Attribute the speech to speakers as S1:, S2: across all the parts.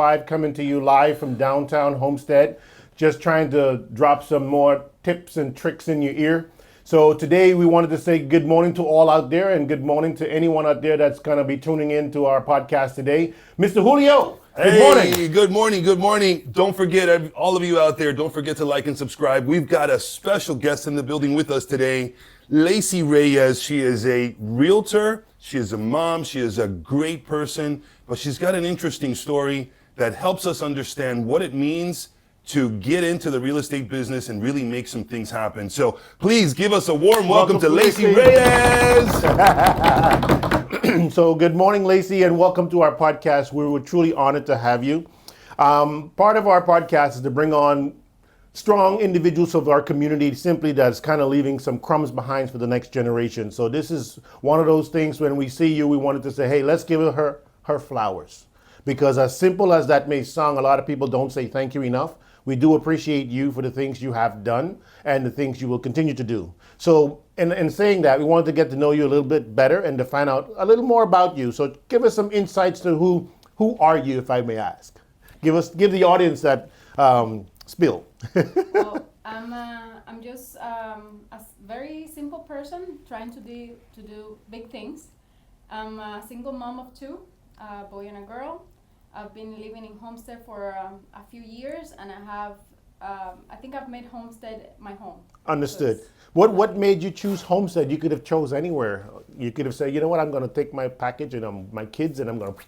S1: 5 coming to you live from downtown Homestead, just trying to drop some more tips and tricks in your ear. So today we wanted to say good morning to all out there and good morning to anyone out there that's going to be tuning in to our podcast today. Mr. Julio, good morning.
S2: Hey, good morning, good morning. Don't forget, all of you out there, don't forget to like and subscribe. We've got a special guest in the building with us today, Leisy Reyes. She is a realtor, she is a mom, she is a great person, but she's got an interesting story that helps us understand what it means to get into the real estate business and really make some things happen. So please give us a warm welcome to Leisy Reyes.
S1: So good morning, Leisy, and welcome to our podcast. We were truly honored to have you. Part of our podcast is to bring on strong individuals of our community, simply that's kind of leaving some crumbs behind for the next generation. So this is one of those things when we see you, we wanted to say, hey, let's give her flowers. Because as simple as that may sound, a lot of people don't say thank you enough. We do appreciate you for the things you have done and the things you will continue to do. So in saying that, we wanted to get to know you a little bit better and to find out a little more about you. So give us some insights to who are you, if I may ask. Give the audience that spill.
S3: Well, I'm just a very simple person trying to do big things. I'm a single mom of 2, a boy and a girl. I've been living in Homestead for a few years, and I think I've made Homestead my home.
S1: Understood. What made you choose Homestead? You could have chose anywhere. You could have said, you know what, I'm going to take my package and my kids and I'm going to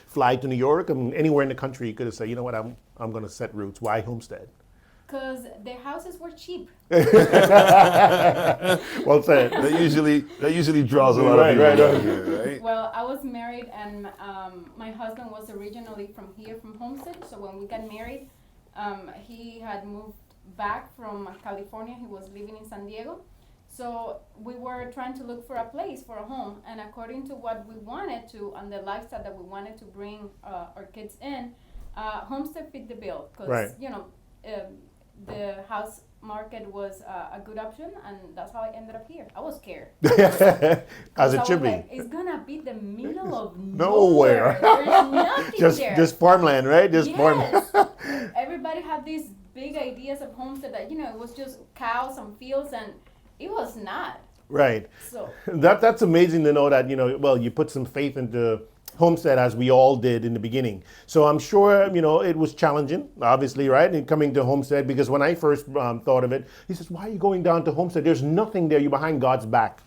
S1: fly to New York and anywhere in the country. You could have said, you know what, I'm going to set roots. Why Homestead?
S3: Because the houses were cheap.
S1: Well said.
S2: That usually draws a lot of people here, right?
S3: Well, I was married, and my husband was originally from here, from Homestead. So when we got married, he had moved back from California. He was living in San Diego. So we were trying to look for a place, for a home. And according to what we wanted to, and the lifestyle that we wanted to bring our kids in, Homestead fit the bill. Because,
S1: right.
S3: The house market was a good option, and that's how I ended up here. I was scared.
S1: As it should be.
S3: Like, it's gonna be the middle of
S1: nowhere.
S3: There's nothing there.
S1: Just farmland, right? Just farmland.
S3: Everybody had these big ideas of Homestead that, it was just cows and fields, and it was not.
S1: Right.
S3: So
S1: that's amazing to know that, you put some faith into Homestead, as we all did in the beginning. So I'm sure, it was challenging, obviously, right? And coming to Homestead, because when I first thought of it, he says, why are you going down to Homestead? There's nothing there. You're behind God's back.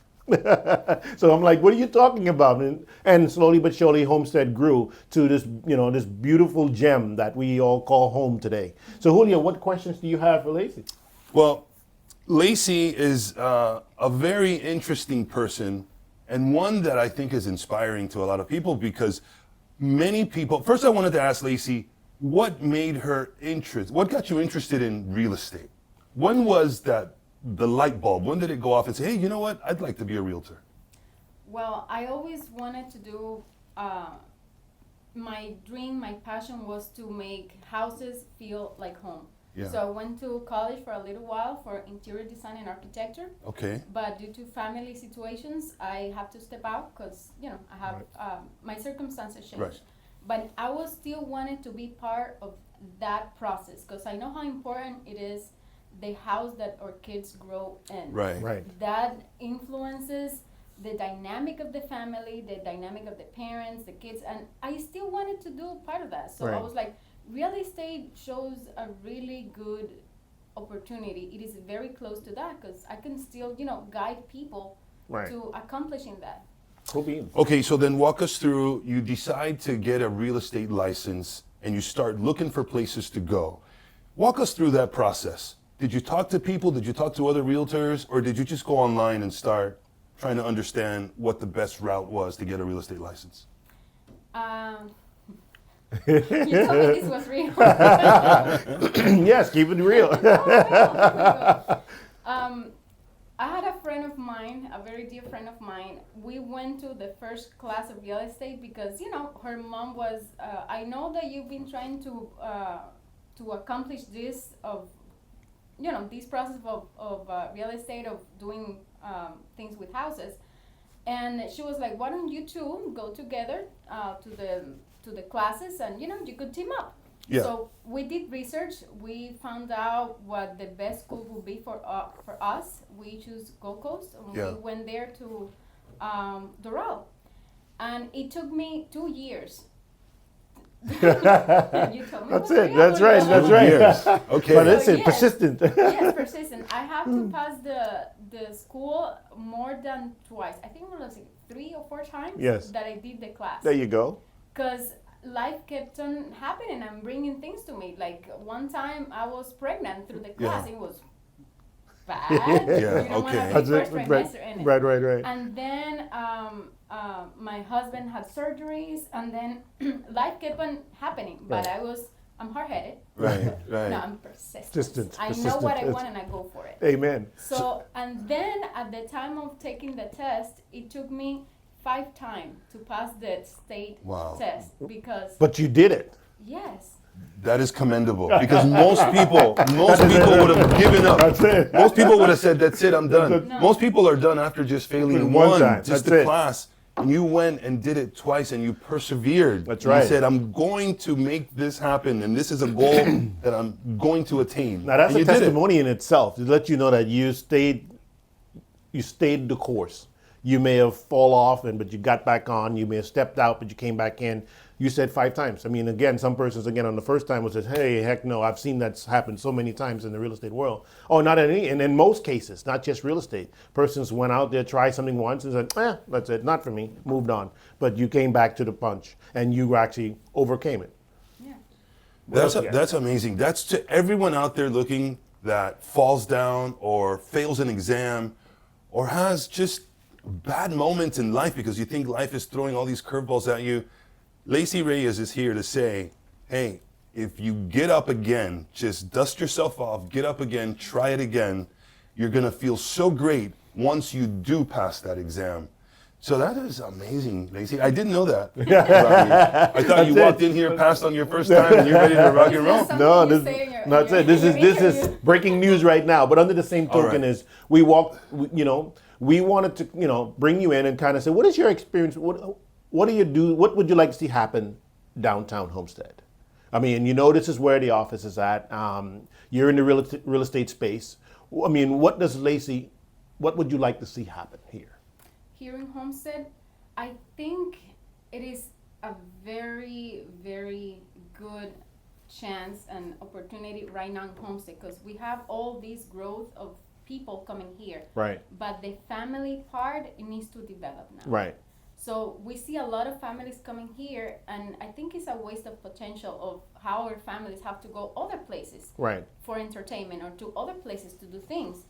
S1: So I'm like, what are you talking about? And slowly but surely, Homestead grew to this, this beautiful gem that we all call home today. So Julio, what questions do you have for Leisy?
S2: Well, Leisy is a very interesting person, and one that I think is inspiring to a lot of people, because many people, first I wanted to ask Leisy, what got you interested in real estate? When was that the light bulb? When did it go off and say, hey, you know what, I'd like to be a realtor?
S3: Well, I always wanted to do, my dream, my passion was to make houses feel like home.
S2: Yeah.
S3: So I went to college for a little while for interior design and architecture.
S2: Okay.
S3: But due to family situations, I have to step out because, I have, my circumstances changed.
S2: Right.
S3: But I was still wanted to be part of that process, because I know how important it is, the house that our kids grow in.
S2: Right.
S1: Right.
S3: That influences the dynamic of the family, the dynamic of the parents, the kids, and I still wanted to do part of that. So I
S1: Right.
S3: was like, real estate shows a really good opportunity. It is very close to that, because I can still, guide people
S1: Right.
S3: to accomplishing that.
S1: Cool beans.
S2: Okay, so then walk us through, you decide to get a real estate license and you start looking for places to go. Walk us through that process. Did you talk to people? Did you talk to other realtors? Or did you just go online and start trying to understand what the best route was to get a real estate license?
S3: You told me this was real.
S1: Yes, keep it real.
S3: I had a friend of mine, a very dear friend of mine. We went to the first class of real estate because, her mom was, I know that you've been trying to accomplish this of, this process of real estate, of doing things with houses. And she was like, why don't you two go together to the classes, and you could team up.
S2: Yeah.
S3: So we did research. We found out what the best school would be for us. We choose Gold Coast, and
S2: Yeah.
S3: we went there to Doral, and it took me 2 years. You told me
S1: That's
S3: what
S1: it.
S3: I
S1: That's
S3: would
S1: right.
S3: know.
S1: That's
S2: 2
S1: right.
S2: years. Okay.
S1: But it's
S3: So, yes.
S1: persistent.
S3: Yes, persistent. I have to pass the school more than twice. I think it was like 3 or 4 times
S1: Yes.
S3: that I did the class.
S1: There you go.
S3: Because life kept on happening and bringing things to me. Like one time I was pregnant through the class.
S2: Yeah.
S3: It was bad.
S2: Yeah,
S3: You don't
S2: okay.
S3: want
S1: That's
S3: to be
S1: it.
S3: first
S1: Right.
S3: trimester in it.
S1: Right.
S3: And then my husband had surgeries, and then life kept on happening. But
S1: Right.
S3: I'm hard-headed.
S2: Right, right.
S3: No, I'm persistent.
S1: Persistent,
S3: I know what I
S1: persistent.
S3: want and I go for it.
S1: Amen.
S3: So, and then at the time of taking the test, it took me 5 times to pass the state
S2: Wow.
S3: test because,
S1: But you did it.
S3: yes,
S2: That is commendable because most people would have given up.
S1: That's it.
S2: Most people would have said, "That's it, I'm done."
S3: No.
S2: Most people are done after just failing
S1: One
S2: one,
S1: time,
S2: just
S1: that's
S2: the
S1: it.
S2: class. And you went and did it twice, and you persevered.
S1: That's
S2: And
S1: right.
S2: You said, "I'm going to make this happen, and this is a goal that I'm going to attain."
S1: Now that's
S2: And
S1: a
S2: you did it.
S1: testimony in itself to let you know that you stayed the course. You may have fall off, but you got back on. You may have stepped out, but you came back in. You said 5 times. I mean, again, some persons again on the first time will say, "Hey, heck no! I've seen that's happened so many times in the real estate world." Oh, not any, and in most cases, not just real estate. Persons went out there, tried something once, and said, that's it, not for me." Moved on, but you came back to the punch, and you actually overcame it.
S3: yeah.
S2: That's amazing. That's to everyone out there looking that falls down or fails an exam or has just bad moments in life because you think life is throwing all these curveballs at you. Leisy Reyes is here to say, hey, if you get up again, just dust yourself off, get up again, try it again. You're going to feel so great once you do pass that exam. So that is amazing, Leisy. I didn't know that about you. I thought you walked in here, passed on your first time, and you're ready to rock and roll.
S3: Something
S1: No,
S3: you
S1: this,
S3: say in your-
S1: that's
S3: in your-
S1: it. This
S3: in
S1: is
S3: your
S1: this is
S3: interview.
S1: breaking news right now. But under the same
S2: All
S1: token
S2: right.
S1: is we wanted to bring you in and kind of say, what is your experience? What do you do? What would you like to see happen downtown Homestead? I mean, this is where the office is at. You're in the real estate space. I mean, what would you like to see happen here?
S3: Here in Homestead, I think it is a very, very good chance and opportunity right now in Homestead because we have all this growth of people coming here.
S1: Right.
S3: But the family part, it needs to develop now.
S1: Right.
S3: So we see a lot of families coming here, and I think it's a waste of potential of how our families have to go other places
S1: Right.
S3: for entertainment or to other places to do things.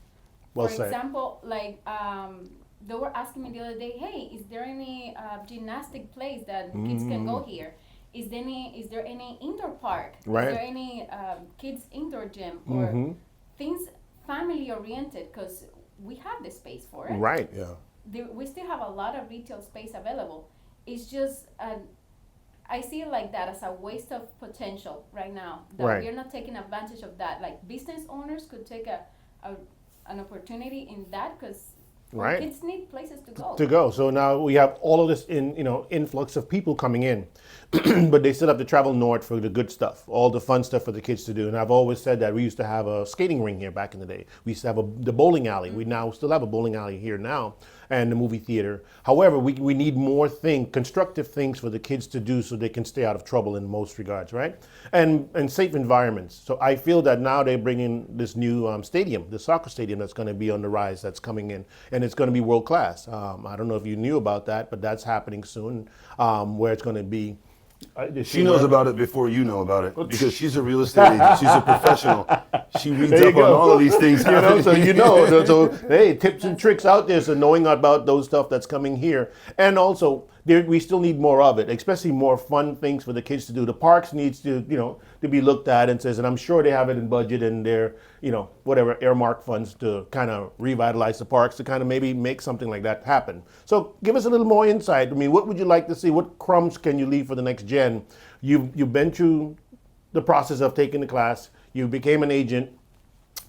S1: Well
S3: For
S1: said.
S3: example, like they were asking me the other day, hey, is there any gymnastic place that kids can go here? Is there any indoor park?
S1: Right.
S3: Is there any kids indoor gym or things family oriented? Because we have the space for it.
S1: Right.
S2: Yeah.
S3: We still have a lot of retail space available. It's just I see it like that as a waste of potential right now. That
S1: Right.
S3: we're not taking advantage of that. Like business owners could take an opportunity in that because
S1: Right.
S3: kids need places to go.
S1: To go. So now we have all of this influx of people coming in, but they still have to travel north for the good stuff, all the fun stuff for the kids to do. And I've always said that we used to have a skating ring here back in the day. We used to have the bowling alley. We now still have a bowling alley here now, and the movie theater. However, we need more constructive things for the kids to do so they can stay out of trouble in most regards, right? And safe environments. So I feel that now they're bringing this new stadium, the soccer stadium that's going to be on the rise, that's coming in, and it's going to be world class. I don't know if you knew about that, but that's happening soon, where it's going to be.
S2: She knows about it before you know about it because she's a real estate agent. She's a professional. She reads
S1: There you
S2: up on
S1: go.
S2: all of these things.
S1: So hey, tips and tricks out there. So knowing about those stuff that's coming here, and also we still need more of it, especially more fun things for the kids to do. The parks needs to to be looked at and says, and I'm sure they have it in budget and their whatever earmark funds to kind of revitalize the parks to kind of maybe make something like that happen. So give us a little more insight. I mean, what would you like to see? What crumbs can you leave for the next gen? You've been through the process of taking the class. You became an agent.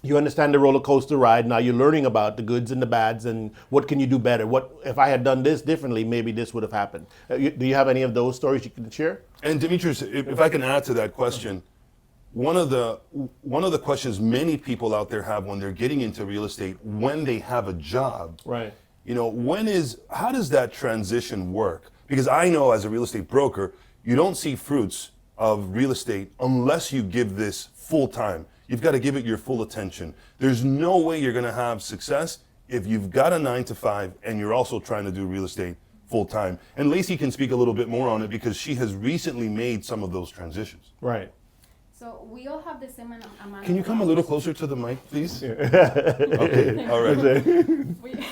S1: You understand the roller coaster ride. Now you're learning about the goods and the bads and what can you do better. What if I had done this differently, maybe this would have happened. Do you have any of those stories you can share?
S2: And Demetrius, if I can add to that question, one of the questions many people out there have when they're getting into real estate, when they have a job,
S1: Right.
S2: you know, how does that transition work? Because I know as a real estate broker, you don't see fruits of real estate unless you give this full time. You've got to give it your full attention. There's no way you're going to have success if you've got a 9 to 5 and you're also trying to do real estate full time. And Leisy can speak a little bit more on it because she has recently made some of those transitions.
S1: Right.
S3: So we all have the same amount.
S2: Can you
S3: of
S2: come a
S3: hours.
S2: little closer to the mic, please? Okay, all right.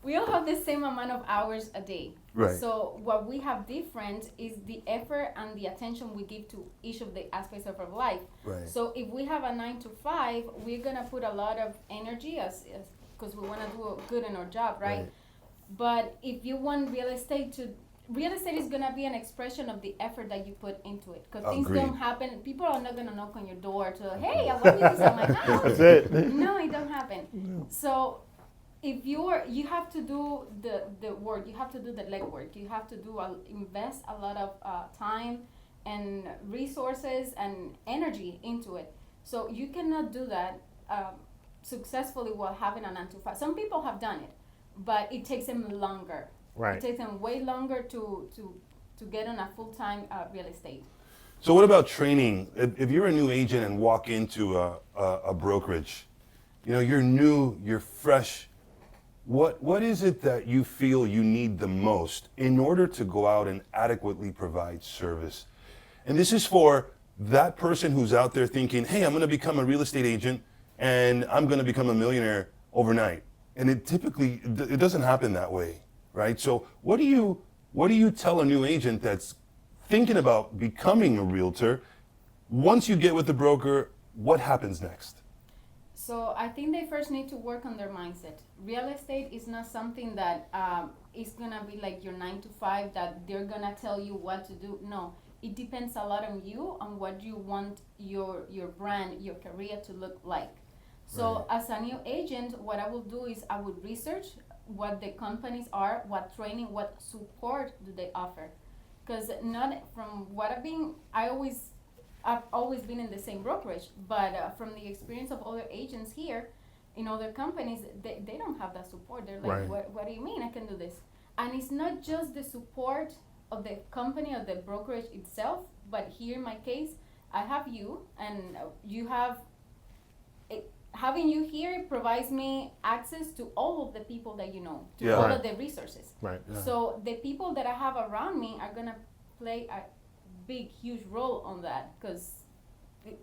S3: We all have the same amount of hours a day.
S2: Right.
S3: So what we have different is the effort and the attention we give to each of the aspects of our life.
S2: Right.
S3: So if we have a 9 to 5, we're gonna put a lot of energy as because we want to do good in our job, right? But if you want real estate is gonna be an expression of the effort that you put into it. Because things
S2: Agreed.
S3: don't happen. People are not gonna knock on your door to, hey, I want you to sell my house.
S1: That's it.
S3: No, it don't happen. So if you have to do the work, you have to do the legwork, you have to invest a lot of time and resources and energy into it. So you cannot do that successfully while having a 9 to 5. Some people have done it, but it takes them longer.
S1: Right.
S3: It takes them way longer to get on a full-time real estate.
S2: So what about training? If you're a new agent and walk into a brokerage, you know, you're new, you're fresh. What is it that you feel you need the most in order to go out and adequately provide service? And this is for that person who's out there thinking, hey, I'm going to become a real estate agent and I'm going to become a millionaire overnight. And it typically, it doesn't happen that way, right? So what do you tell a new agent that's thinking about becoming a realtor? Once you get with the broker, what happens next?
S3: So I think they first need to work on their mindset. Real estate is not something that is gonna be like your 9 to 5 that they're gonna tell you what to do. No, it depends a lot on you, on what you want your brand, your career to look like. So as a new agent, what I will do is I would research what the companies are, what training, what support do they offer. Because not from what I've always been in the same brokerage, but from the experience of other agents here in other companies, they don't have that support. They're like,
S2: Right.
S3: what do you mean I can do this? And it's not just the support of the company or the brokerage itself, but here in my case, I have you, and you have having you here provides me access to all of the people that you know, to
S2: Yeah.
S3: all
S1: Right.
S3: of the resources.
S1: Right.
S2: Yeah.
S3: So the people that I have around me are gonna play a big, huge role on that, because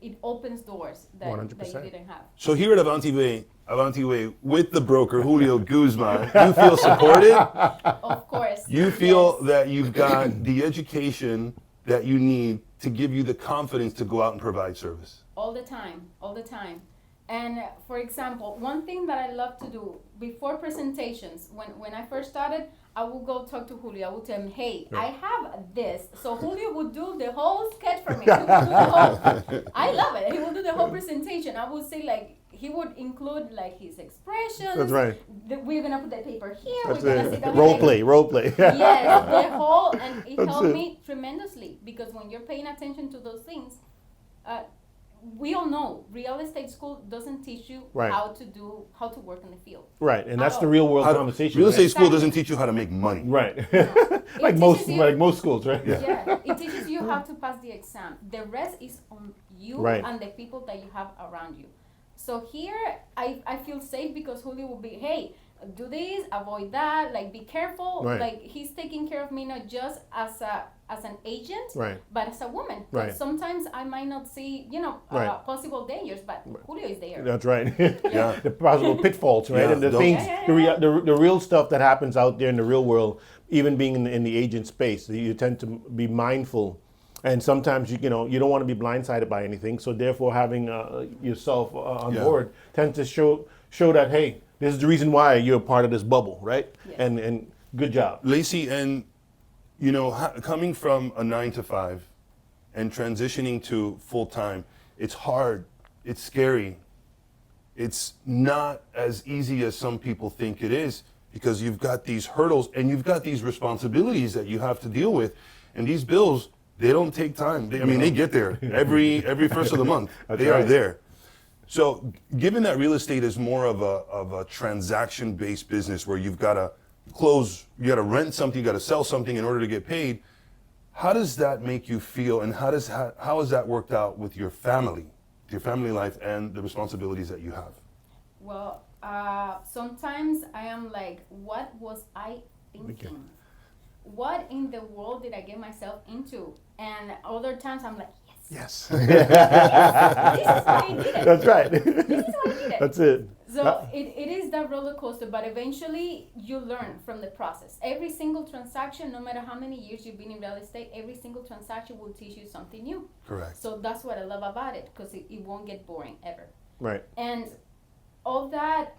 S3: it opens doors that
S1: 100%.
S3: you didn't have.
S2: So here at Avanti Way, with the broker Julio Guzman, you feel supported?
S3: Of course.
S2: You feel
S3: yes.
S2: that you've got the education that you need to give you the confidence to go out and provide service?
S3: All the time. And for example, one thing that I love to do before presentations, when I first started, I would go talk to Julio. I would tell him, hey, I have this. So Julio would do the whole sketch for me. He would do the whole, I love it. He would do the whole presentation. I would say, like, he would include like his expressions.
S1: That's right.
S3: We're gonna put the paper here.
S1: That's
S3: we're gonna sit
S1: it.
S3: down
S1: Role
S3: here.
S1: play.
S3: Yes, the whole, and it
S1: That's
S3: helped
S1: it.
S3: me tremendously, because when you're paying attention to those things, we all know real estate school doesn't teach you
S1: Right.
S3: how to work in the field.
S1: Right, and that's
S3: At
S1: the
S3: all.
S1: real world conversation.
S2: Real estate
S1: right?
S2: school doesn't teach you how to make money.
S1: Right.
S3: It
S1: like
S3: teaches
S1: most
S3: you-
S1: schools, right?
S3: Yeah, it teaches you how to pass the exam. The rest is on you
S1: Right.
S3: and the people that you have around you. So here, I feel safe because Julio will be, hey, do this, avoid that, like be careful.
S1: Right.
S3: Like he's taking care of me not just as an agent,
S1: Right.
S3: but as a woman. 'Cause
S1: Right.
S3: sometimes I might not see,
S1: Right.
S3: possible dangers, but Julio is there.
S1: That's right.
S2: Yeah.
S1: The possible pitfalls, right?
S2: Yeah,
S1: And the
S2: don't-
S1: things,
S3: Yeah.
S1: The real stuff that happens out there in the real world, even being in the agent space, you tend to be mindful. And sometimes you don't want to be blindsided by anything. So therefore, having yourself on
S2: Yeah.
S1: board tends to show that, hey, this is the reason why you're a part of this bubble, right?
S3: Yeah.
S1: And good job.
S2: Lacey, and coming from a 9 to 5 and transitioning to full time, it's hard, it's scary. It's not as easy as some people think it is, because you've got these hurdles and you've got these responsibilities that you have to deal with. And these bills, They don't take time. They get there every first of the month. They are
S1: right.
S2: there. So, given that real estate is more of a transaction-based business where you've got to close, you got to rent something, you got to sell something in order to get paid, how does that make you feel, and how has that worked out with your family life, and the responsibilities that you have?
S3: Well, sometimes I am like, what was I thinking? What in the world did I get myself into? And other times I'm like,
S1: Yes.
S3: this is why I did it.
S1: That's right.
S3: This is why I did it.
S1: That's it.
S3: So it is that roller coaster, but eventually you learn from the process. Every single transaction, no matter how many years you've been in real estate, every single transaction will teach you something new.
S2: Correct.
S3: So that's what I love about it, because it won't get boring ever.
S1: Right.
S3: And all that,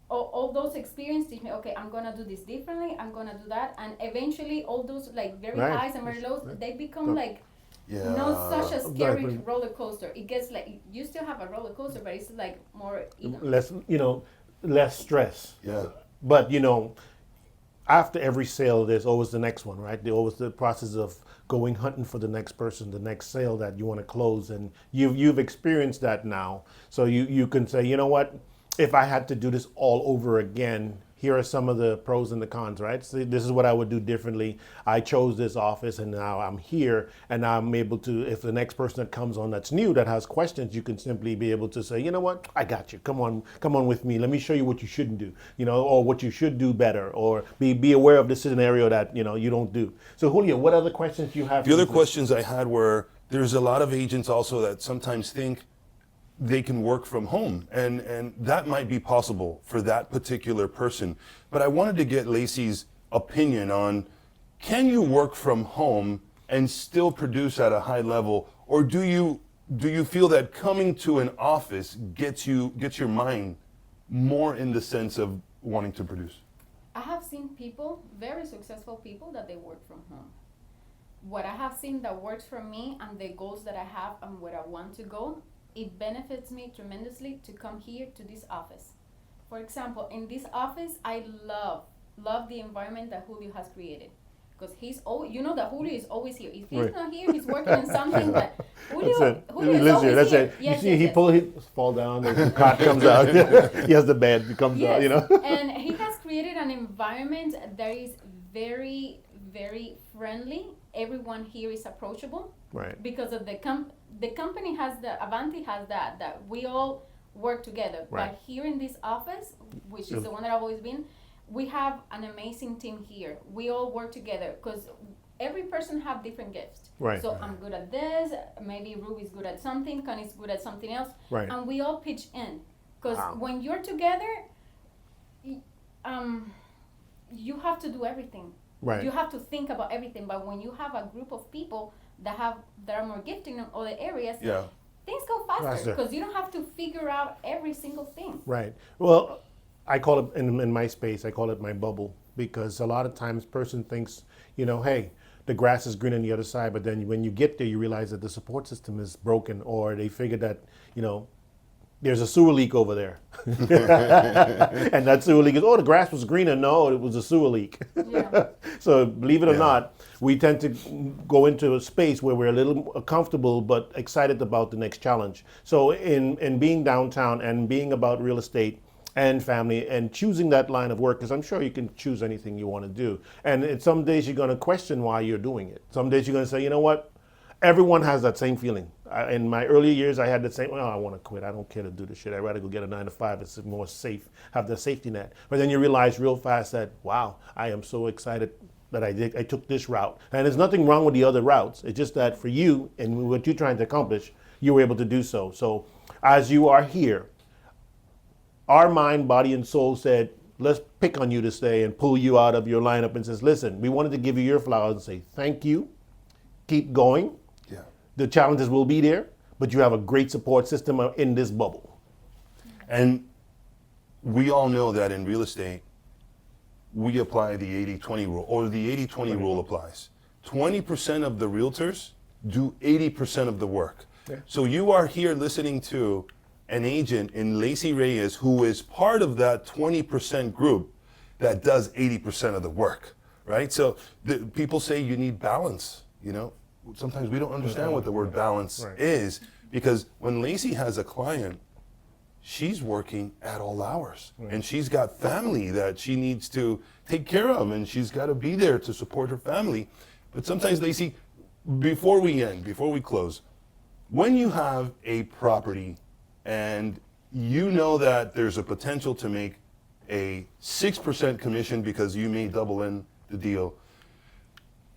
S3: all those experiences teach me, okay, I'm gonna do this differently, I'm gonna do that, and eventually all those like very
S1: Right.
S3: highs and very lows, they become like
S2: Yeah.
S3: not such a scary
S1: Right.
S3: roller coaster. It gets like, you still have a roller coaster, but it's like more even.
S1: Less stress.
S2: Yeah.
S1: But after every sale, there's always the next one, right? There's always the process of going hunting for the next person, the next sale that you want to close, and you've experienced that now. So you can say, you know what? If I had to do this all over again, here are some of the pros and the cons, right? So this is what I would do differently. I chose this office, and now I'm here, and now I'm able to, if the next person that comes on that's new, that has questions, you can simply be able to say, you know what, I got you. Come on with me. Let me show you what you shouldn't do, or what you should do better, or be aware of this scenario that, you don't do. So Julio, what other questions do you have?
S2: The other questions I had were, there's a lot of agents also that sometimes think they can work from home, and that might be possible for that particular person. But I wanted to get Leisyy's opinion on, can you work from home and still produce at a high level, or do you feel that coming to an office gets your mind more in the sense of wanting to produce?
S3: I have seen people, very successful people, that they work from home. What I have seen that works for me and the goals that I have and where I want to go, it benefits me tremendously to come here to this office. For example, in this office, I love the environment that Julio has created. Because he's always, that Julio is always here. If he's
S1: Right.
S3: not here, he's working on something, but Julio
S1: That's it.
S3: is
S1: Lives
S3: always
S1: here. That's
S3: here.
S1: it.
S3: Yes,
S1: you see,
S3: yes,
S1: he
S3: yes.
S1: fall down, the cot comes out. He has the bed, it comes out,
S3: Yes, and he has created an environment that is very, very friendly. Everyone here is approachable.
S1: Right.
S3: Because of the company has Avanti has that we all work together.
S1: Right.
S3: But here in this office, which is the one that I've always been, we have an amazing team here. We all work together because every person have different gifts.
S1: Right.
S3: So I'm good at this. Maybe Ruby's good at something. Connie's good at something else.
S1: Right.
S3: And we all pitch in. Because
S1: Wow.
S3: when you're together, you have to do everything.
S1: Right.
S3: You have to think about everything. But when you have a group of people that are more gifted in other areas,
S2: Yeah.
S3: things go faster
S1: Faster.
S3: because you don't have to figure out every single thing.
S1: Right. Well, I call it, in my space, I call it my bubble, because a lot of times person thinks, hey, the grass is green on the other side, but then when you get there, you realize that the support system is broken, or they figure that, there's a sewer leak over there. And that sewer leak is, the grass was greener. No, it was a sewer leak.
S3: Yeah.
S1: So believe it or
S2: Yeah.
S1: not, we tend to go into a space where we're a little comfortable but excited about the next challenge. So in being downtown and being about real estate and family and choosing that line of work, because I'm sure you can choose anything you want to do. And some days you're going to question why you're doing it. Some days you're going to say, you know what? Everyone has that same feeling. In my early years, I had the same, I want to quit. I don't care to do this shit. I'd rather go get a 9-to-5. It's more safe, have the safety net. But then you realize real fast that, wow, I am so excited that I took this route. And there's nothing wrong with the other routes. It's just that for you and what you're trying to accomplish, you were able to do so. So as you are here, our mind, body, and soul said, let's pick on you to stay and pull you out of your lineup and says, listen, we wanted to give you your flowers and say, thank you, keep going.
S2: Yeah.
S1: The challenges will be there, but you have a great support system in this bubble.
S2: And we all know that in real estate, we apply the 80-20 rule, or the 80-20 rule applies. 20% of the realtors do 80% of the work.
S1: Yeah.
S2: So you are here listening to an agent in Leisy Reyes who is part of that 20% group that does 80% of the work, right? So people say you need balance, sometimes we don't understand what the word balance
S1: Right.
S2: is, because when Leisy has a client, she's working at all hours, and she's got family that she needs to take care of, and she's got to be there to support her family. But sometimes, Leisy, before we close, when you have a property and you know that there's a potential to make a 6% commission because you may double in the deal,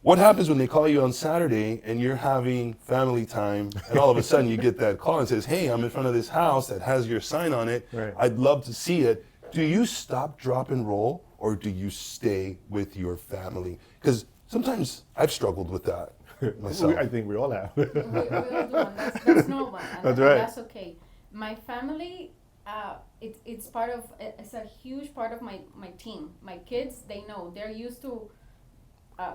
S2: what happens when they call you on Saturday and you're having family time and all of a sudden you get that call and says, hey, I'm in front of this house that has your sign on it.
S1: Right.
S2: I'd love to see it. Do you stop, drop, and roll, or do you stay with your family? Because sometimes I've struggled with that myself.
S1: I think we all have.
S3: We all do, and that's normal, and,
S1: That's
S3: and
S1: right.
S3: that's okay. My family, it's part of, it's a huge part of my team. My kids, they know, they're used to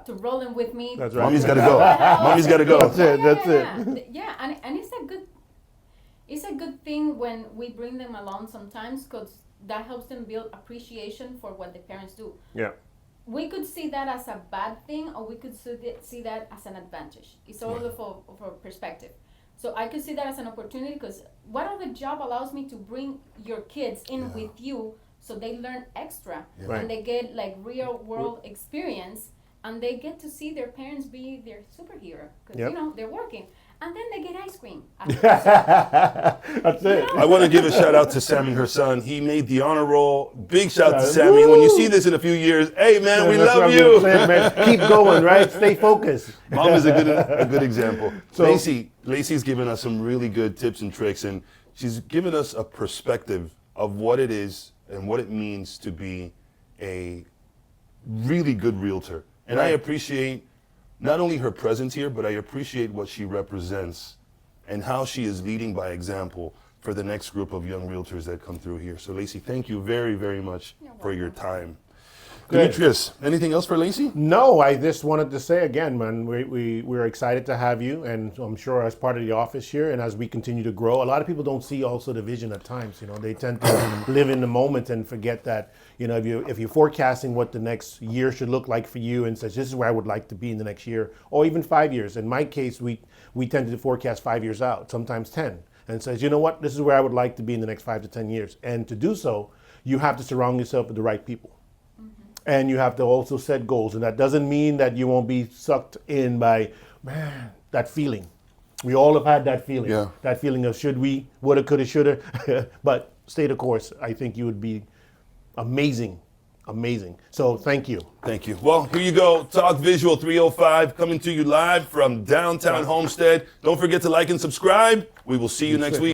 S3: rolling with me.
S1: That's right.
S2: Mommy's got to go. Mommy's got to go.
S1: That's it. That's
S3: it. Yeah, and it's a good thing when we bring them along sometimes, because that helps them build appreciation for what the parents do.
S1: Yeah.
S3: We could see that as a bad thing, or we could see that as an advantage. It's all of a perspective. So I could see that as an opportunity, because what other job allows me to bring your kids in with you so they learn extra
S1: Right.
S3: and they get like real world experience, and they get to see their parents be their superhero, because
S1: Yep.
S3: you know they're working, and then they get ice cream.
S1: That's it.
S2: I want to give a shout out to Sammy, her son. He made the honor roll. Big shout out to
S1: Yeah.
S2: Sammy. When you
S1: Woo!
S2: see this in a few years, hey man, we
S1: That's what
S2: love
S1: I'm
S2: you.
S1: saying, man. Keep going, right? Stay focused.
S2: Mom is a good example.
S1: So-
S2: Leisy given us some really good tips and tricks, and she's given us a perspective of what it is and what it means to be a really good realtor. And I
S1: Right.
S2: appreciate not only her presence here, but I appreciate what she represents and how she is leading by example for the next group of young realtors that come through here. So Leisy, thank you very, very much for your time.
S1: Good.
S2: Demetrius, anything else for Leisy?
S1: No, I just wanted to say again, man, we're excited to have you, and I'm sure as part of the office here, and as we continue to grow, a lot of people don't see also the vision at times. You know, they tend to live in the moment and forget that, you know, if you're forecasting what the next year should look like for you, and says this is where I would like to be in the next year, or even 5 years. In my case, we tend to forecast 5 years out, sometimes 10, and says, you know what, this is where I would like to be in the next 5 to 10 years. And to do so, you have to surround yourself with the right people. And you have to also set goals. And that doesn't mean that you won't be sucked in by, man, that feeling. We all have had that feeling.
S2: Yeah.
S1: That feeling of should we, woulda, coulda, shoulda. But stay the course. I think you would be amazing. Amazing. So thank you.
S2: Thank you. Well, here you go. Talk Visual 305 coming to you live from downtown Homestead. Don't forget to like and subscribe. We will see you next week.